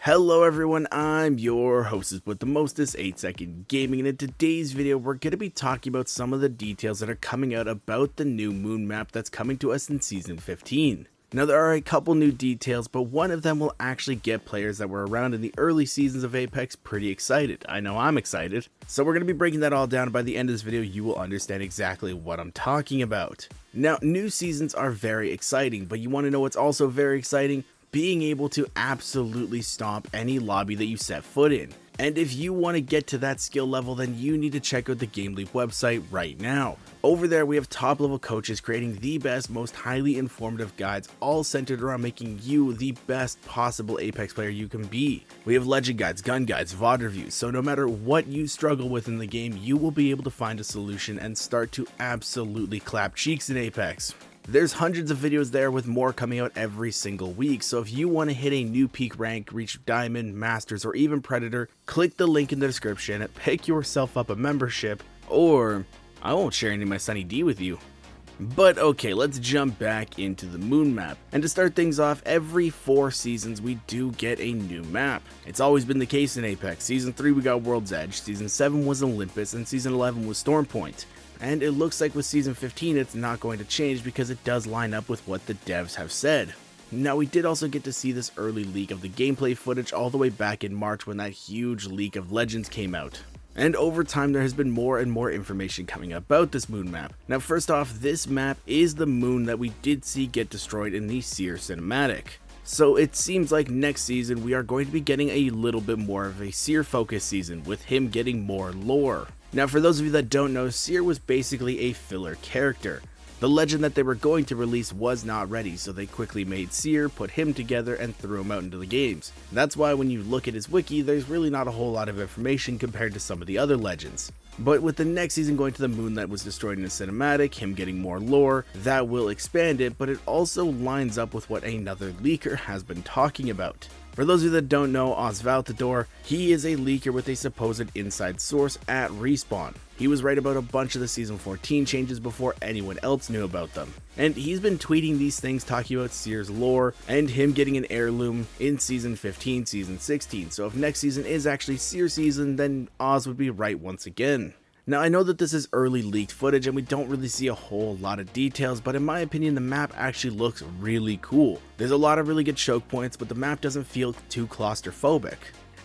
Hello everyone, I'm your hostess with the mostest 8-second gaming, and in today's video we're going to be talking about some of the details that are coming out about the new moon map that's coming to us in Season 15. Now there are a couple new details, but one of them will actually get players that were around in the early seasons of Apex pretty excited. I know I'm excited. So we're going to be breaking that all down, and by the end of this video you will understand exactly what I'm talking about. Now new seasons are very exciting, but you want to know what's also very exciting? Being able to absolutely stomp any lobby that you set foot in. And if you want to get to that skill level, then you need to check out the GameLeap website right now. Over there we have top level coaches creating the best, most highly informative guides, all centered around making you the best possible Apex player you can be. We have legend guides, gun guides, VOD reviews, so no matter what you struggle with in the game, you will be able to find a solution and start to absolutely clap cheeks in Apex. There's hundreds of videos there with more coming out every single week, so if you want to hit a new peak rank, reach Diamond, Masters, or even Predator, click the link in the description, pick yourself up a membership, or I won't share any of my Sunny D with you. But okay, let's jump back into the moon map. And to start things off, every 4 seasons we do get a new map. It's always been the case in Apex. Season 3 we got World's Edge, Season 7 was Olympus, and Season 11 was Stormpoint. And it looks like with Season 15 it's not going to change because it does line up with what the devs have said. Now we did also get to see this early leak of the gameplay footage all the way back in March when that huge leak of Legends came out. And over time there has been more and more information coming about this moon map. Now first off, this map is the moon that we did see get destroyed in the Seer cinematic. So it seems like next season we are going to be getting a little bit more of a Seer focused season with him getting more lore. Now for those of you that don't know, Seer was basically a filler character. The legend that they were going to release was not ready, so they quickly made Seer, put him together, and threw him out into the games. That's why when you look at his wiki, there's really not a whole lot of information compared to some of the other legends. But with the next season going to the moon that was destroyed in the cinematic, him getting more lore, that will expand it, but it also lines up with what another leaker has been talking about. For those of you that don't know Osvaltador, he is a leaker with a supposed inside source at Respawn. He was right about a bunch of the Season 14 changes before anyone else knew about them. And he's been tweeting these things talking about Seer's lore and him getting an heirloom in Season 15, Season 16. So if next season is actually Seer season, then Oz would be right once again. Now I know that this is early leaked footage and we don't really see a whole lot of details, but in my opinion the map actually looks really cool. There's a lot of really good choke points, but the map doesn't feel too claustrophobic.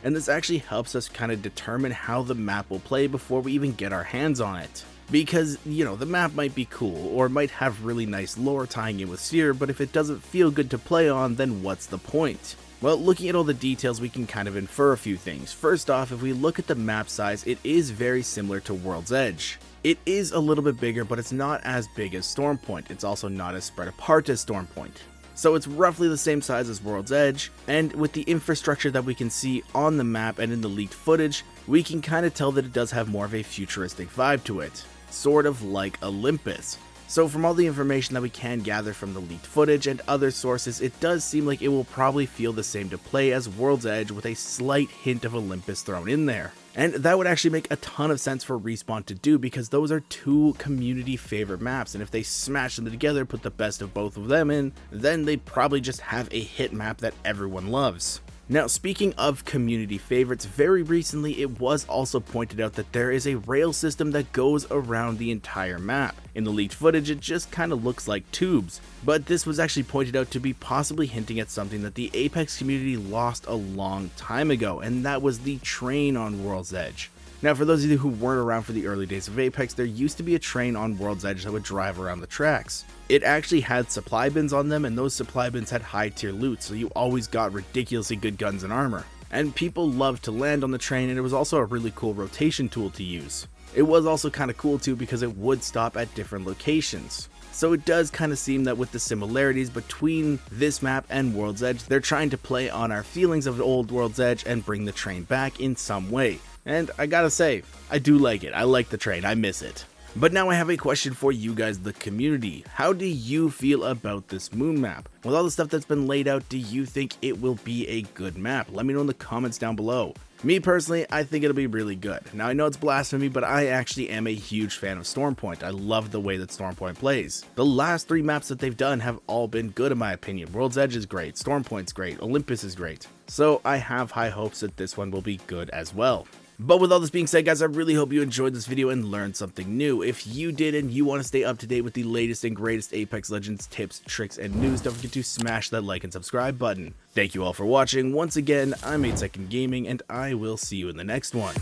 And this actually helps us kind of determine how the map will play before we even get our hands on it. Because, you know, the map might be cool or might have really nice lore tying in with Seer, but if it doesn't feel good to play on, then what's the point? Well, looking at all the details, we can kind of infer a few things. First off, if we look at the map size, it is very similar to World's Edge. It is a little bit bigger, but it's not as big as Stormpoint. It's also not as spread apart as Stormpoint. So it's roughly the same size as World's Edge, and with the infrastructure that we can see on the map and in the leaked footage, we can kind of tell that it does have more of a futuristic vibe to it. Sort of like Olympus. So from all the information that we can gather from the leaked footage and other sources, it does seem like it will probably feel the same to play as World's Edge with a slight hint of Olympus thrown in there. And that would actually make a ton of sense for Respawn to do because those are 2 community favorite maps, and if they smash them together, put the best of both of them in, then they probably just have a hit map that everyone loves. Now speaking of community favorites, very recently it was also pointed out that there is a rail system that goes around the entire map. In the leaked footage it just kind of looks like tubes, but this was actually pointed out to be possibly hinting at something that the Apex community lost a long time ago, and that was the train on World's Edge. Now for those of you who weren't around for the early days of Apex, there used to be a train on World's Edge that would drive around the tracks. It actually had supply bins on them, and those supply bins had high tier loot, so you always got ridiculously good guns and armor. And people loved to land on the train, and it was also a really cool rotation tool to use. It was also kind of cool too because it would stop at different locations. So it does kind of seem that with the similarities between this map and World's Edge, they're trying to play on our feelings of the old World's Edge and bring the train back in some way. And I gotta say, I do like it. I like the train. I miss it. But now I have a question for you guys, the community. How do you feel about this moon map? With all the stuff that's been laid out, do you think it will be a good map? Let me know in the comments down below. Me personally, I think it'll be really good. Now I know it's blasphemy, but I actually am a huge fan of Stormpoint. I love the way that Stormpoint plays. The last 3 maps that they've done have all been good in my opinion. World's Edge is great, Stormpoint's great, Olympus is great. So I have high hopes that this one will be good as well. But with all this being said, guys, I really hope you enjoyed this video and learned something new. If you did and you want to stay up to date with the latest and greatest Apex Legends tips, tricks, and news, don't forget to smash that like and subscribe button. Thank you all for watching. Once again, I'm 8 Second Gaming, and I will see you in the next one.